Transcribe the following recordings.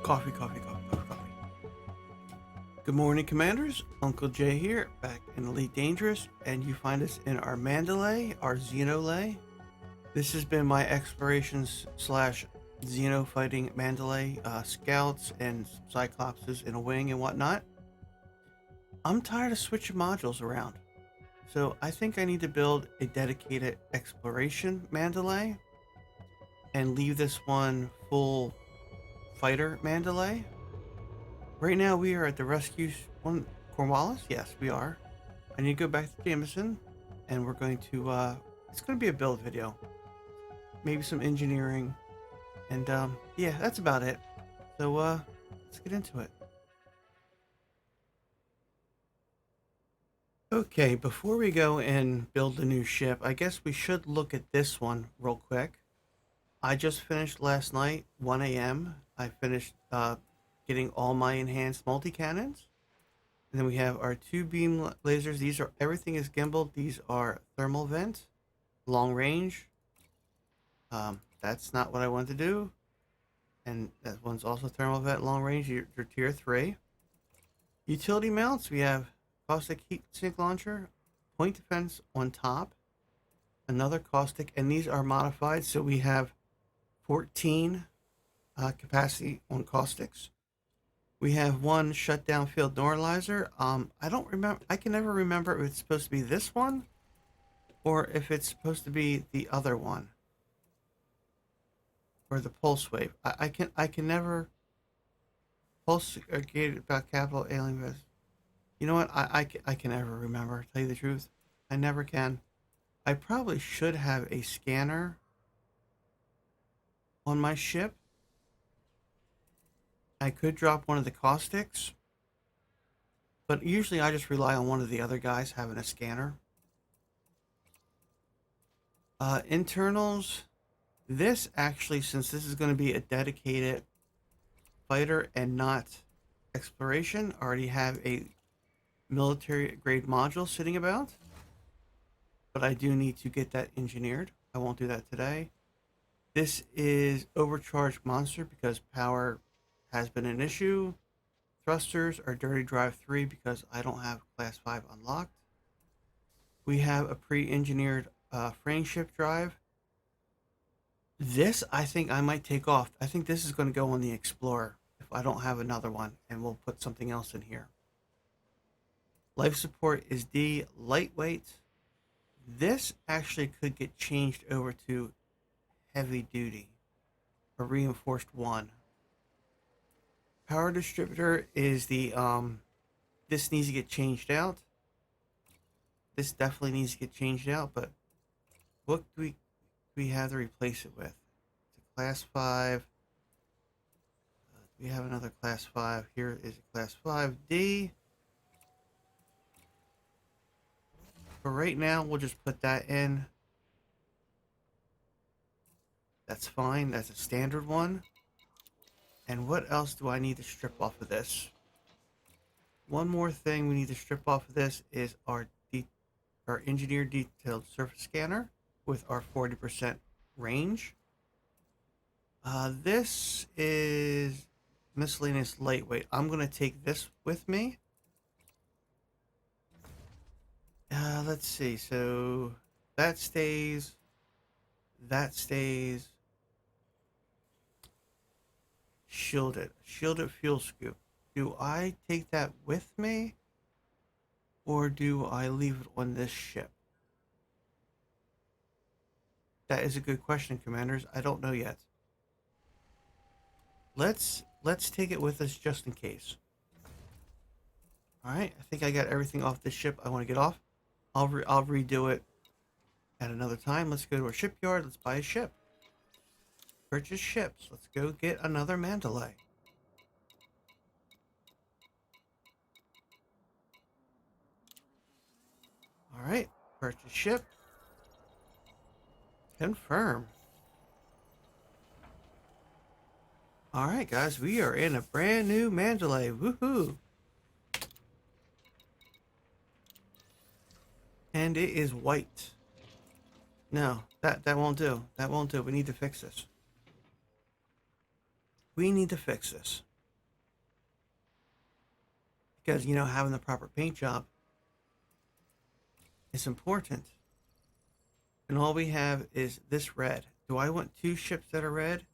Coffee, coffee, coffee, coffee, coffee. Good morning, Commanders. Uncle J here, back in Elite Dangerous, and you find us in our Mandalay, our Xeno-lay. This has been my explorations slash Xeno fighting Mandalay, scouts and cyclopses in a wing and whatnot. I'm tired of switching modules around, so I think I need to build a dedicated exploration Mandalay and leave this one full fighter Mandalay. Right now we are at the rescue one Cornwallis. Yes, we are. I need to go back to Jameson, and we're going to. It's going to be a build video, maybe some engineering, and yeah, that's about it. So let's get into it. Okay, before we go and build the new ship, I guess we should look at this one real quick. I just finished last night, 1 a.m. I finished getting all my enhanced multi-cannons. And then we have our 2 beam lasers. These are, everything is gimbaled. These are thermal vent, long range. That's not what I want to do. And that one's also thermal vent, long range. Your tier 3. Utility mounts, we have caustic heat sink launcher, point defense on top, another caustic, and these are modified. So we have 14 capacity on caustics. We have 1 shutdown field neuralizer. I don't remember. I can never remember if it's supposed to be this one or if it's supposed to be the other one, or the pulse wave. I can never pulse gated about capital alien vest. You know what? I can never remember. Tell you the truth, I never can. I probably should have a scanner on my ship. I could drop one of the caustics, but usually I just rely on one of the other guys having a scanner. Internals, this actually, since this is going to be a dedicated fighter and not exploration, I already have a military grade module sitting about, but I do need to get that engineered. I won't do that today. This is overcharged monster because power has been an issue. Thrusters are dirty drive 3 because I don't have class 5 unlocked. We have a pre-engineered frame shift drive. This I think I might take off. I think this is going to go on the Explorer if I don't have another one, and we'll put something else in here. Life support is D, lightweight. This actually could get changed over to heavy duty, a reinforced 1. Power distributor is the this needs to get changed out. This definitely needs to get changed out, but what do we have to replace it with? It's a class 5. We have another class 5. Here is a class 5D. For right now, we'll just put that in. That's fine. That's a standard one. And what else do I need to strip off of this? One more thing we need to strip off of this is our engineered detailed surface scanner with our 40% range. This is miscellaneous lightweight. I'm going to take this with me. Let's see. So that stays. That stays. Shielded fuel scoop. Do I take that with me, or do I leave it on this ship? That is a good question, Commanders. I don't know yet. Let's take it with us just in case. All right, I think I got everything off this ship I want to get off. I'll redo it at another time. Let's go to our shipyard. Let's buy a ship. Purchase ships. Let's go get another Mandalay. All right, purchase ship. Confirm. All right, guys, we are in a brand new Mandalay. Woohoo! And it is white. No, that won't do. That won't do. We need to fix this. We need to fix this. because, you know, having the proper paint job is important. And all we have is this red. Do I want two ships that are red?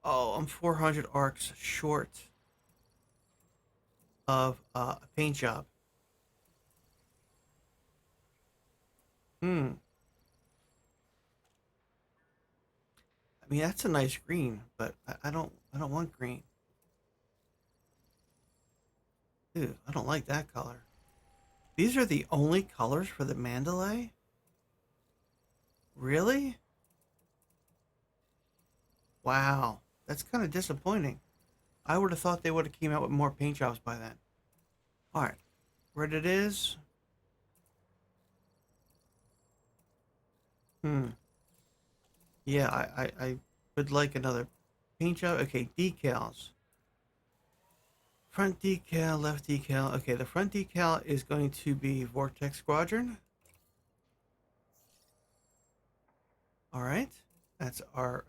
Oh, I'm 400 arcs short of a paint job. Hmm. I mean, that's a nice green, but I don't want green. Ew, I don't like that color. These are the only colors for the Mandalay? Really? Wow. That's kind of disappointing. I would have thought they would have came out with more paint jobs by then. All right. Red it is. Hmm. Yeah, I would like another paint job. Okay, decals. Front decal, left decal. Okay, the front decal is going to be Vortex Squadron. All right. That's our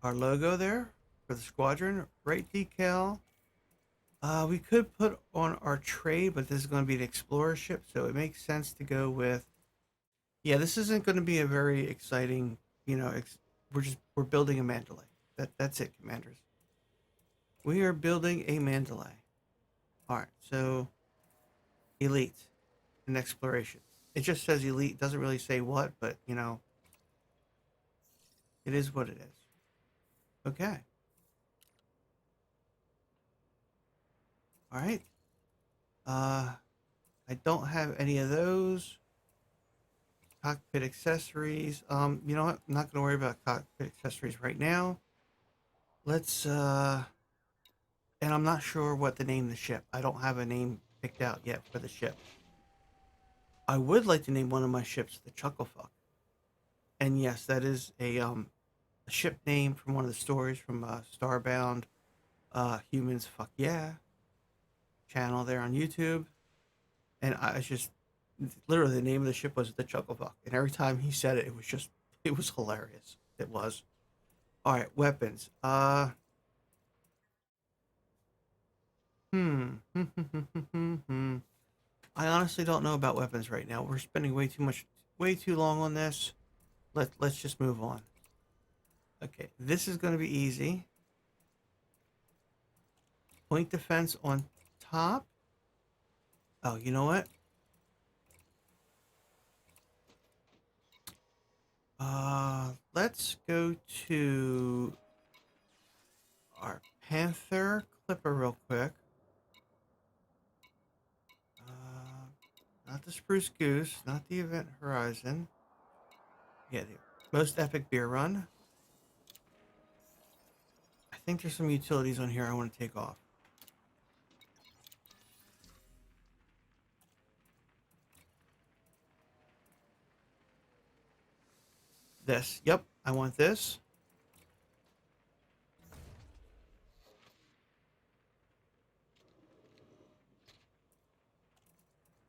logo there for the squadron. Right decal. We could put on our trade, but this is going to be an explorer ship, so it makes sense to go with. Yeah, this isn't going to be a very exciting. You know, we're building a Mandalay. That's it, commanders. We are building a Mandalay. All right, so elite and exploration. It just says elite. Doesn't really say what, but you know, it is what it is. Okay. All right. Uh, I don't have any of those. Cockpit accessories. You know what? I'm not gonna worry about cockpit accessories right now. Let's and I'm not sure what to name the ship. I don't have a name picked out yet for the ship. I would like to name one of my ships the Chucklefuck. And yes, that is a ship name from one of the stories from Starbound Humans Fuck Yeah channel there on YouTube. And I was just literally the name of the ship was the Chucklefuck. And every time he said it, it was hilarious. It was. All right, weapons. Hmm. I honestly don't know about weapons right now. We're spending way too long on this. Let's just move on. Okay, this is going to be easy. Point defense on top. Oh, you know what? Let's go to our Panther Clipper real quick. Not the Spruce Goose, not the Event Horizon. Yeah, the most epic beer run. I think there's some utilities on here I want to take off. This. Yep, I want this.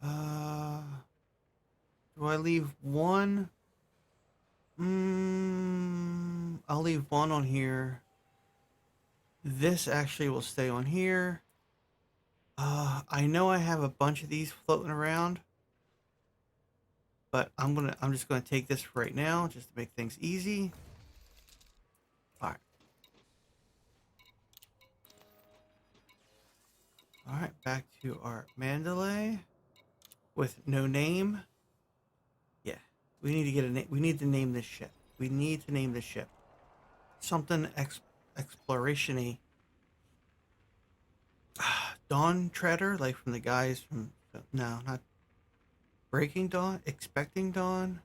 Uh, do I leave one? I'll leave one on here. This actually will stay on here. I know I have a bunch of these floating around, but I'm just gonna take this for right now, just to make things easy. All right. All right, back to our Mandalay with no name. Yeah, we need to get a name. We need to name this ship. We need to name this ship something exploration-y. Dawn Treader, like from the guys from no, not Breaking Dawn, Expecting Dawn.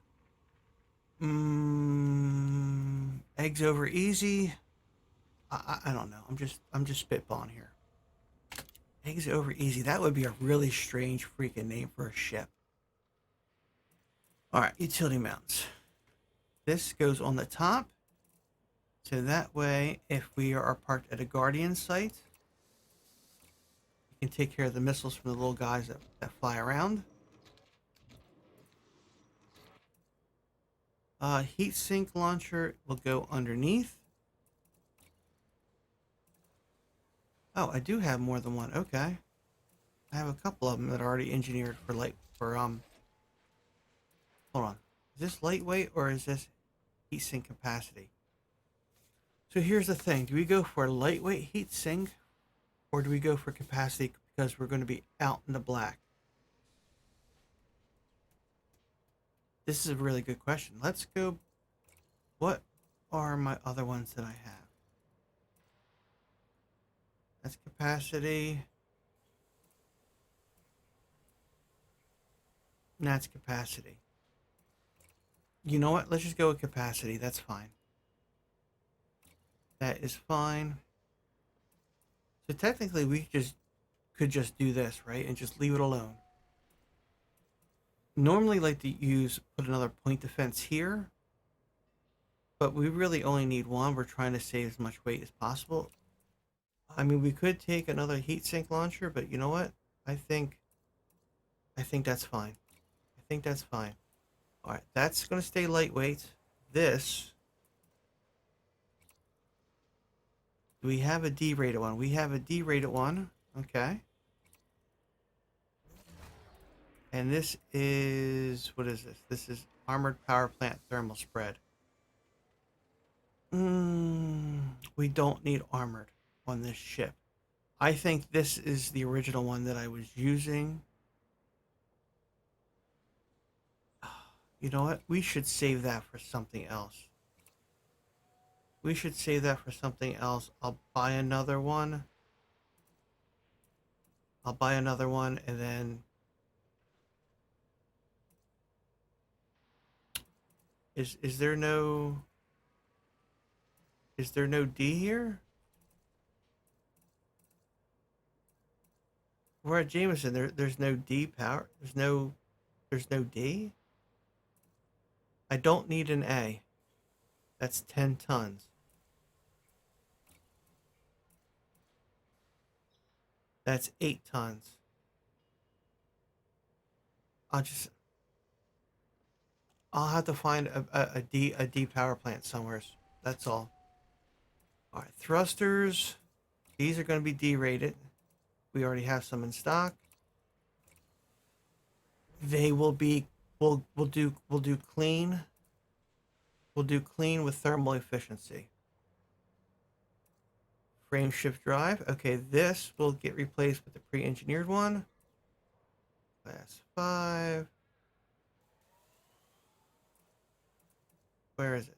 Eggs over easy. I don't know. I'm just spitballing here. Eggs over easy. That would be a really strange freaking name for a ship. All right, utility mounts. This goes on the top. So that way, if we are parked at a Guardian site, we can take care of the missiles from the little guys that fly around. Heat sink launcher will go underneath. Oh, I do have more than one. Okay. I have a couple of them that are already engineered for hold on. Is this lightweight or is this heat sink capacity? So here's the thing. Do we go for lightweight heat sink or do we go for capacity because we're going to be out in the black? This is a really good question. Let's go. What are my other ones that I have? That's capacity. And that's capacity. You know what? Let's just go with capacity. That's fine. That is fine. So technically we could just do this, right? And just leave it alone. Normally like to put another point defense here, but we really only need one. We're trying to save as much weight as possible. I mean, we could take another heatsink launcher, but you know what? I think that's fine. I think that's fine. All right, that's going to stay lightweight. This, do we have a D-rated one? We have a D-rated one. Okay. And this is, what is this? This is Armored Power Plant Thermal Spread. We don't need armored on this ship. I think this is the original one that I was using. You know what? We should save that for something else. We should save that for something else. I'll buy another one. And then is there no D here? We're at Jameson. There's no D power. There's no D. I don't need an A. That's 10 tons. That's 8 tons. I'll have to find a D power plant somewhere. That's all. All right, thrusters. These are going to be D-rated. We already have some in stock. They will be. We'll do clean. We'll do clean with thermal efficiency. Frame shift drive. Okay, this will get replaced with the pre-engineered one. Class 5. Where is it?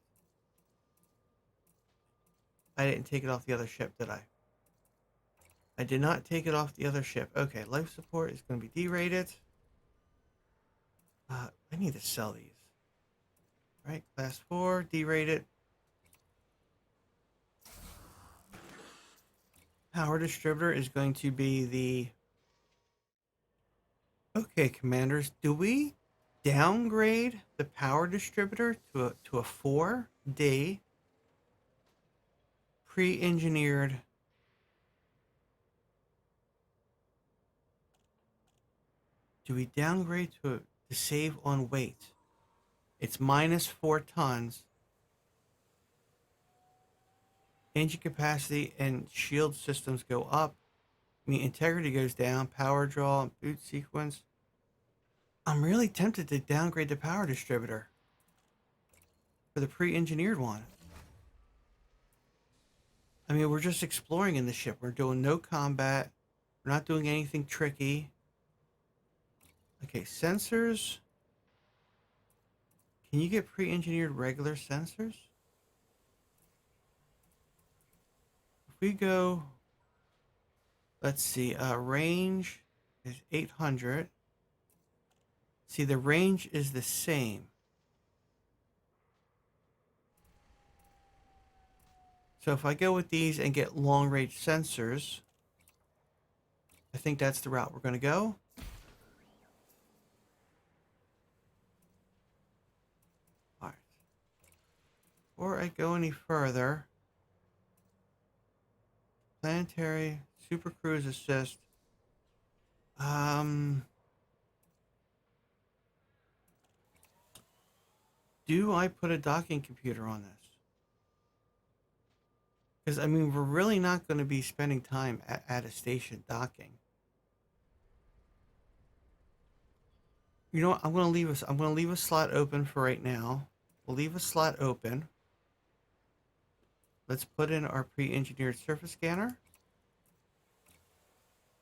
I didn't take it off the other ship, did I? I did not take it off the other ship. Okay, life support is going to be D-rated. I need to sell these. All right, class 4, D-rated. Power distributor is going to be the... Okay, commanders, do we downgrade the power distributor to a 4D pre-engineered? Do we downgrade to save on weight? It's minus 4 tons. Engine capacity and shield systems go up. I mean, integrity goes down. Power draw, boot sequence. I'm really tempted to downgrade the power distributor for the pre-engineered one. I mean, we're just exploring in the ship. We're doing no combat. We're not doing anything tricky. Okay, sensors. Can you get pre-engineered regular sensors? If we go, let's see, range is 800. See, the range is the same. So if I go with these and get long range sensors, I think that's the route we're going to go. All right. Before I go any further, planetary super cruise assist. Do I put a docking computer on this? Because, I mean, we're really not going to be spending time at a station docking. You know what? I'm gonna leave a slot open for right now. We'll leave a slot open. Let's put in our pre-engineered surface scanner.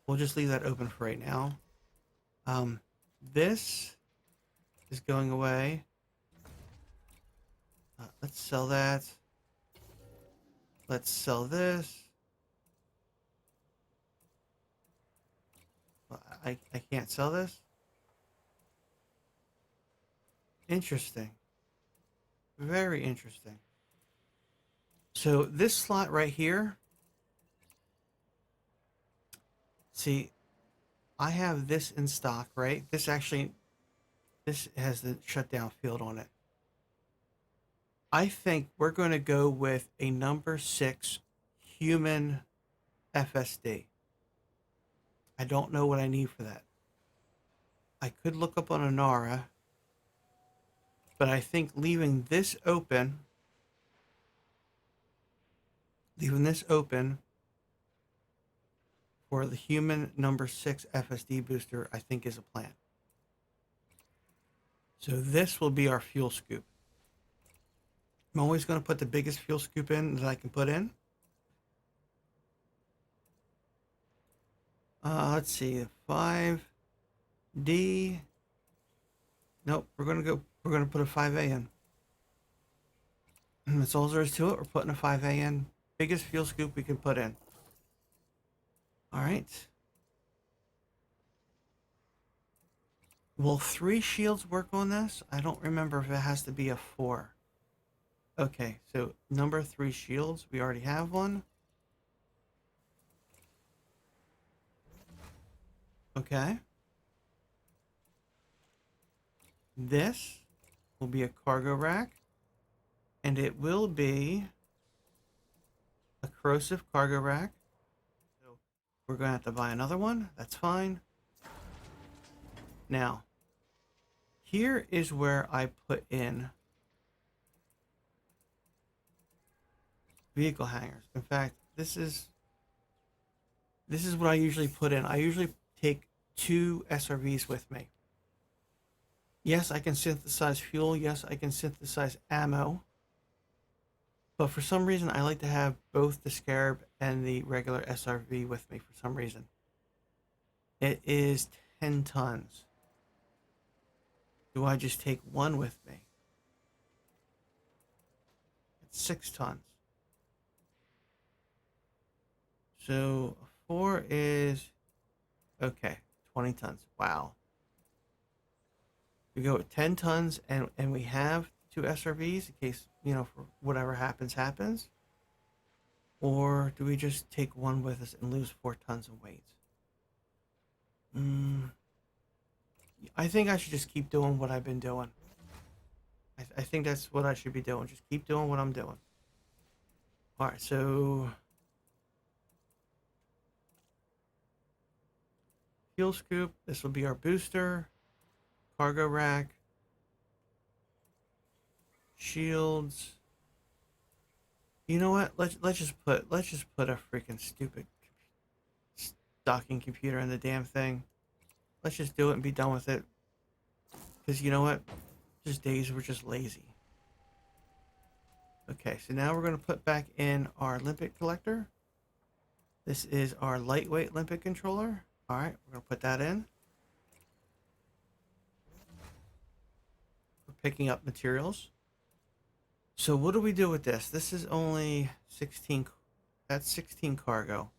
We'll just leave that open for right now. This is going away. Let's sell that. Let's sell this. I can't sell this. Interesting. Very interesting. So this slot right here, see, I have this in stock, right? This has the shutdown field on it. I think we're going to go with a number 6 human FSD. I don't know what I need for that. I could look up on Anara, but I think leaving this open for the human number 6 FSD booster, I think is a plan. So this will be our fuel scoop. I'm always going to put the biggest fuel scoop in that I can put in. Let's see, 5D. Nope, we're going to put a 5A in. That's all there is to it. We're putting a 5A in. Biggest fuel scoop we can put in. All right. Will 3 shields work on this? I don't remember if it has to be a 4. Okay, so number 3 shields. We already have one. Okay. This will be a cargo rack. And it will be a corrosive cargo rack. So we're going to have to buy another one. That's fine. Now, here is where I put in vehicle hangers. In fact, this is what I usually put in. I usually take 2 SRVs with me. Yes, I can synthesize fuel. Yes, I can synthesize ammo. But for some reason, I like to have both the Scarab and the regular SRV with me for some reason. It is 10 tons. Do I just take one with me? It's 6 tons. So 4 is, okay, 20 tons. Wow. We go with 10 tons and we have 2 SRVs in case, for whatever happens. Or do we just take one with us and lose 4 tons of weight? I think I should just keep doing what I've been doing. I think that's what I should be doing. Just keep doing what I'm doing. All right, so fuel scoop. This will be our booster, cargo rack, shields. You know what? Let's just put a freaking stupid docking computer in the damn thing. Let's just do it and be done with it. Because you know what? Just days we're just lazy. Okay, so now we're going to put back in our limpet collector. This is our lightweight limpet controller. All right, we're going to put that in. We're picking up materials. So what do we do with this? This is only 16. That's 16 cargo.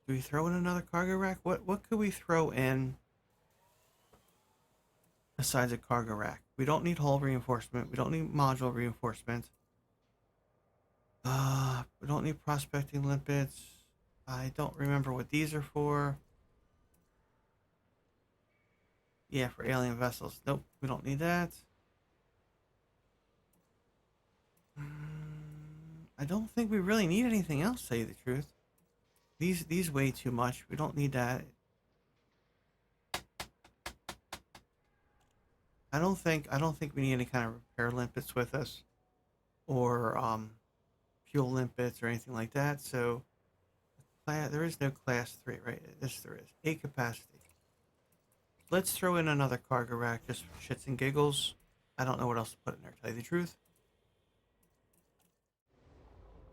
Do we throw in another cargo rack? What could we throw in besides a cargo rack? We don't need hull reinforcement. We don't need module reinforcement. We don't need prospecting limpets. I don't remember what these are for. Yeah, for alien vessels. Nope, we don't need that. I don't think we really need anything else, to tell you the truth. These weigh too much. We don't need that. I don't think we need any kind of repair limpets with us, or fuel limpets or anything like that. So there is no class 3, right? Yes, there is. 8 capacity. let's throw in another cargo rack just for shits and giggles. I don't know what else to put in there, to tell you the truth.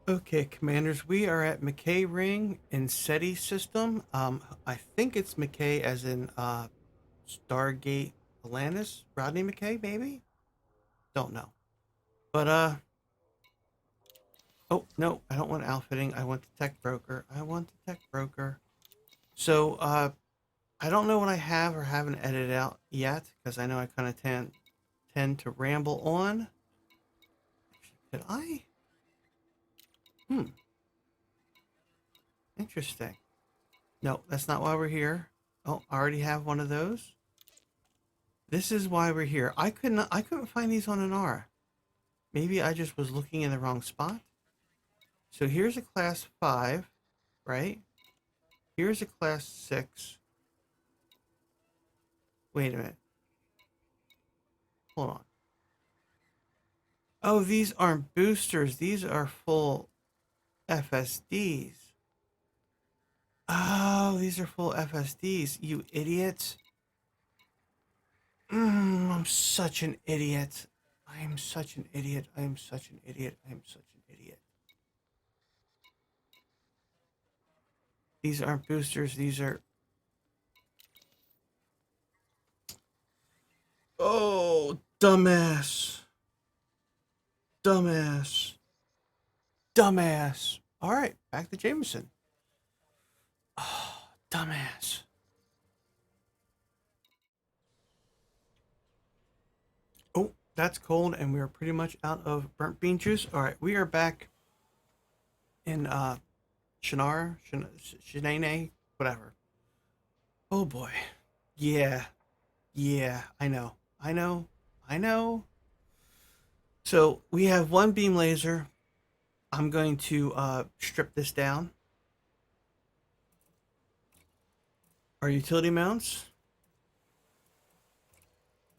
Okay, commanders, we are at McKay Ring in SETI system. I think it's McKay as in Stargate Atlantis. Rodney McKay, maybe? Don't know. But oh no, I don't want outfitting. I want the tech broker. I want the tech broker. So I don't know what I have or haven't edited out yet because I know I kind of tend to ramble on. Did I? Interesting. No, that's not why we're here. Oh, I already have one of those. This is why we're here. I couldn't find these on an R. Maybe I just was looking in the wrong spot. So here's a class 5, right? Here's a class 6. Wait a minute. Hold on. Oh, these aren't boosters. These are full FSDs. Oh, these are full FSDs. You idiots. I'm such an idiot. I am such an idiot. I am such an idiot. I am such an idiot. These aren't boosters. These are... Oh, dumbass. Dumbass. Dumbass. All right, back to Jameson. Oh, dumbass. Oh, that's cold, and we are pretty much out of burnt bean juice. All right, we are back in Shanae, whatever. Oh boy. Yeah. Yeah, I know. I know. I know. So we have one beam laser. I'm going to strip this down. Our utility mounts.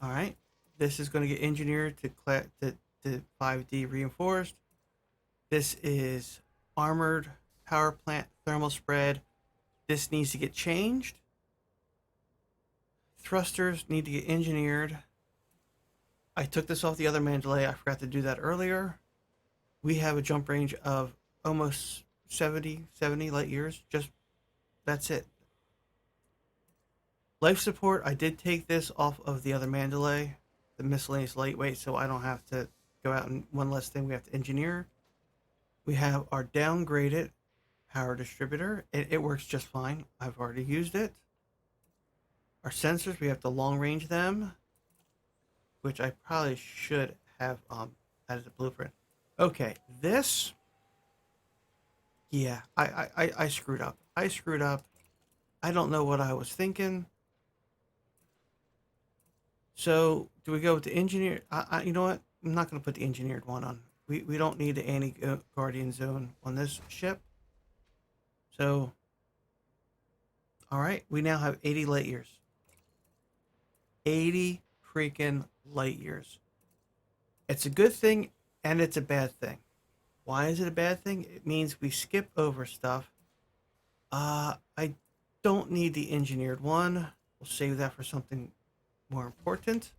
All right. This is going to get engineered to 5D reinforced. This is armored power plant thermal spread. This needs to get changed. Thrusters need to get engineered. I took this off the other Mandalay. I forgot to do that earlier. We have a jump range of almost 70 light years. Just that's it. Life support, I did take this off of the other Mandalay, the miscellaneous lightweight, so I don't have to go out and one less thing we have to engineer. We have our downgraded power distributor. It works just fine. I've already used it. Our sensors, we have to long range them, which I probably should have added a blueprint. Okay, this, yeah, I screwed up. I screwed up. I don't know what I was thinking. So do we go with the engineer? You know what? I'm not going to put the engineered one on. We don't need the anti-guardian zone on this ship. So, all right, we now have 80 light years. 80 freaking light years. It's a good thing and it's a bad thing. Why is it a bad thing? It means we skip over stuff. I don't need the engineered one. We'll save that for something more important.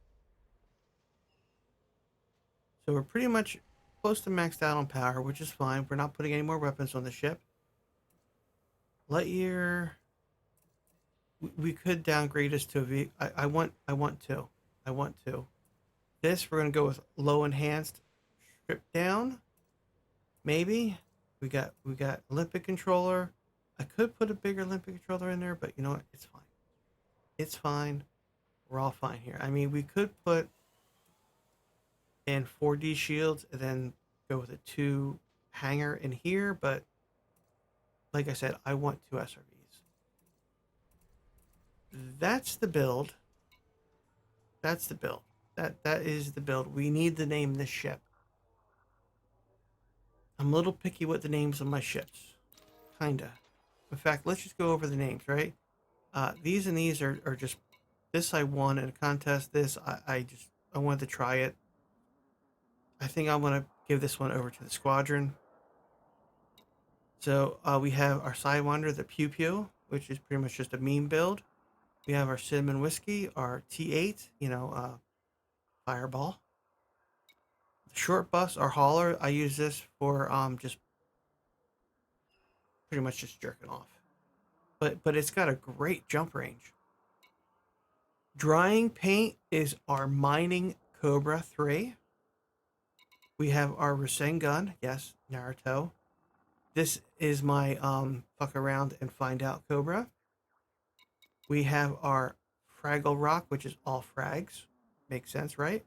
So we're pretty much close to maxed out on power, which is fine. We're not putting any more weapons on the ship. Lightyear, we could downgrade this to a V. I want to. This, we're going to go with low enhanced, stripped down. Maybe. We got Olympic controller. I could put a bigger Olympic controller in there, but you know what? It's fine. It's fine. We're all fine here. I mean, we could put in 4D shields and then go with a 2 hanger in here, but like I said, I want 2 SRVs. That's the build. That's the build. That is the build. We need to name this ship. I'm a little picky with the names of my ships. Kinda. In fact, let's just go over the names, right? These and these are just... This I won in a contest. This, I wanted to try it. I think I'm going to give this one over to the squadron. So we have our Sidewinder, the Pew Pew, which is pretty much just a meme build. We have our cinnamon whiskey, our T8, fireball. The short bus, our hauler, I use this for just pretty much just jerking off. But it's got a great jump range. Drying paint is our mining Cobra 3. We have our Rasengan, yes, Naruto. This is my fuck around and find out Cobra. We have our Fraggle Rock, which is all frags. Makes sense, right?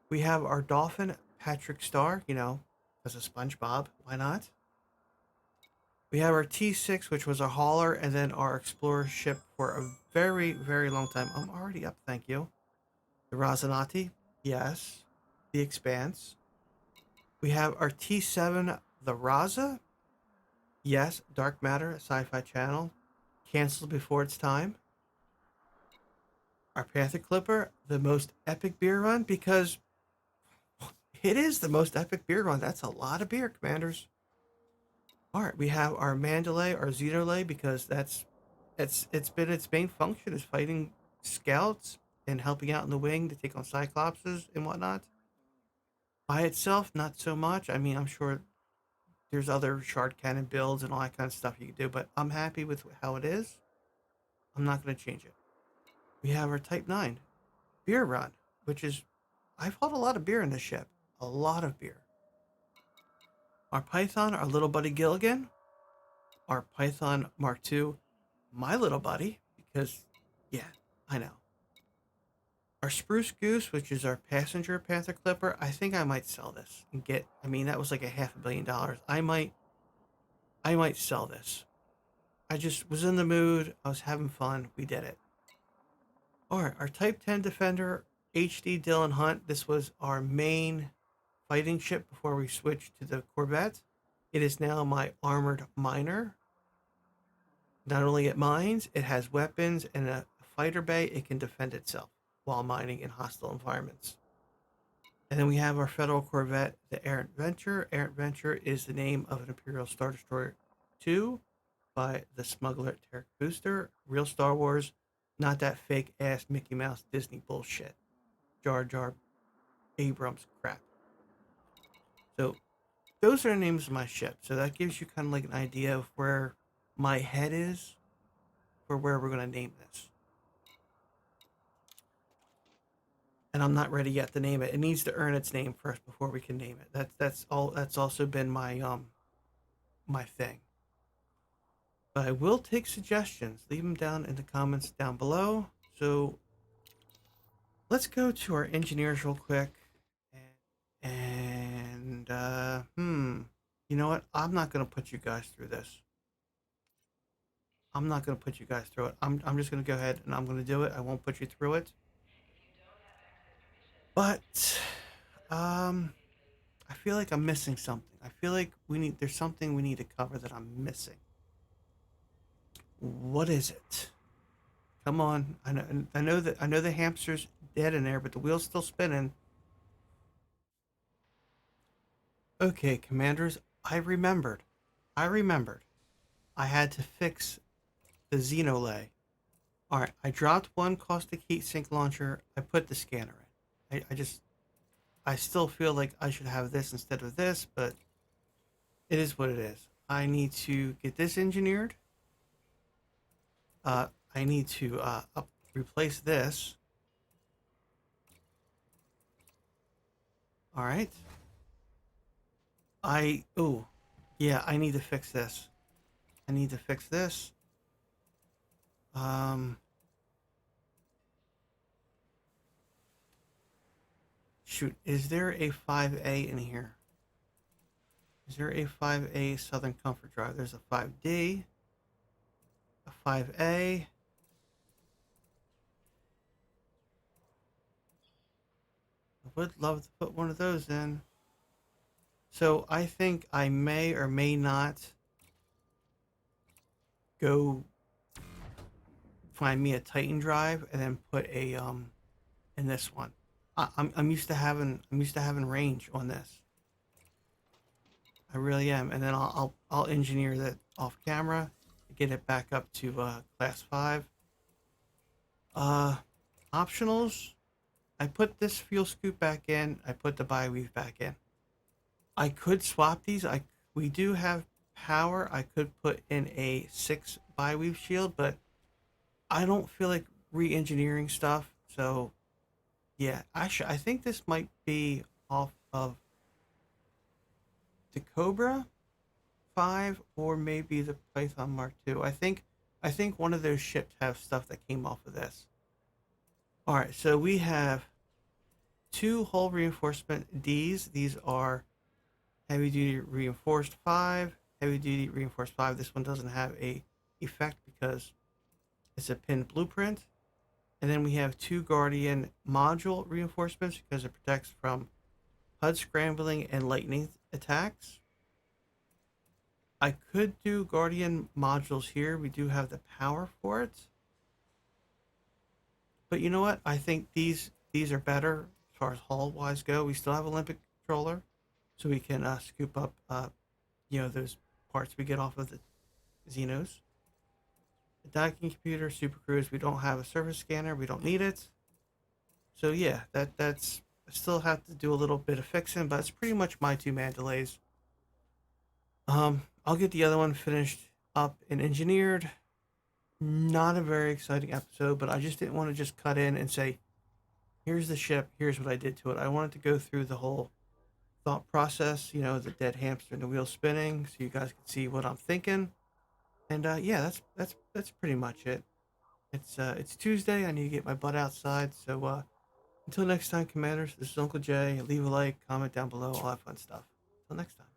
We have our Dolphin Patrick Star, as a SpongeBob. Why not? We have our T6, which was a hauler, and then our Explorer ship for a very, very long time. I'm already up, thank you. The Razanati, yes. The Expanse. We have our T7, the Raza. Yes, Dark Matter, Sci-Fi Channel. Canceled before its time. Our Panther Clipper, the most epic beer run, because it is the most epic beer run. That's a lot of beer, Commanders. All right, we have our Mandalay, our Xenolay, because it's been its main function is fighting scouts and helping out in the wing to take on Cyclopses and whatnot. By itself, not so much. I mean, I'm sure there's other shard cannon builds and all that kind of stuff you can do, but I'm happy with how it is. I'm not going to change it. We have our Type 9 beer run, which is, I've hauled a lot of beer in this ship. A lot of beer. Our Python, our little buddy Gilligan. Our Python Mark II, my little buddy, because, yeah, I know. Our Spruce Goose, which is our passenger Panther Clipper, I think I might sell this and get, I mean, that was like $500 million. I might sell this. I just was in the mood. I was having fun. We did it. All right, our Type 10 Defender HD Dylan Hunt. This was our main fighting ship before we switched to the Corvette. It is now my armored miner. Not only it mines, it has weapons and a fighter bay. It can defend itself while mining in hostile environments. And then we have our Federal Corvette, the Errant Venture. Errant Venture is the name of an Imperial Star Destroyer 2 by the smuggler Tarek Booster. Real Star Wars, not that fake ass Mickey Mouse Disney bullshit. Jar Jar Abrams crap. So those are the names of my ship. So that gives you kind of like an idea of where my head is for where we're going to name this. And I'm not ready yet to name it. It needs to earn its name first before we can name it. That's all. That's also been my my thing. But I will take suggestions. Leave them down in the comments down below. So let's go to our engineers real quick. And you know what? I'm not gonna put you guys through this. I'm not gonna put you guys through it. I'm just gonna go ahead and I'm gonna do it. I won't put you through it. But I feel like I'm missing something. I feel like there's something we need to cover that I'm missing. What is it? Come on. I know the hamster's dead in there, but the wheel's still spinning. Okay, Commanders, I remembered. I had to fix the Xenolay. Alright, I dropped one caustic heat sink launcher. I put the scanner in. I still feel like I should have this instead of this, but it is what it is. I need to get this engineered. I need to replace this. All right. Yeah, I need to fix this. Shoot, is there a 5A in here? Is there a 5A Southern Comfort Drive? There's a 5D, a 5A. I would love to put one of those in. So I think I may or may not go find me a Titan drive and then put a in this one. I'm used to having range on this. I really am, and then I'll engineer that off camera to get it back up to class 5. Uh, Optionals. I put this fuel scoop back in. I put the Buy&biuld back in. I could swap these. We do have power. I could put in a 6 Buy&biuld shield, but I don't feel like re-engineering stuff. So yeah, I think this might be off of the Cobra 5 or maybe the Python Mark II. I think one of those ships have stuff that came off of this. All right, so we have two hull reinforcement Ds. These are heavy duty reinforced 5, heavy duty reinforced 5. This one doesn't have a effect because it's a pinned blueprint. And then we have two Guardian module reinforcements because it protects from HUD scrambling and lightning attacks. I could do Guardian modules here. We do have the power for it. But you know what? I think these are better as far as hull wise go. We still have Olympic controller, so we can scoop up those parts we get off of the Xenos. The docking computer, Super Cruise. We don't have a surface scanner. We don't need it. So yeah, that's I still have to do a little bit of fixing, but it's pretty much my two Mandalays. I'll get the other one finished up and engineered. Not a very exciting episode, but I just didn't want to just cut in and say, here's the ship, here's what I did to it. I wanted to go through the whole thought process, the dead hamster and the wheel spinning, so you guys can see what I'm thinking. And yeah, that's pretty much it. It's Tuesday. I need to get my butt outside. So until next time, Commanders, this is Uncle Jay. Leave a like, comment down below, all that fun stuff. Until next time.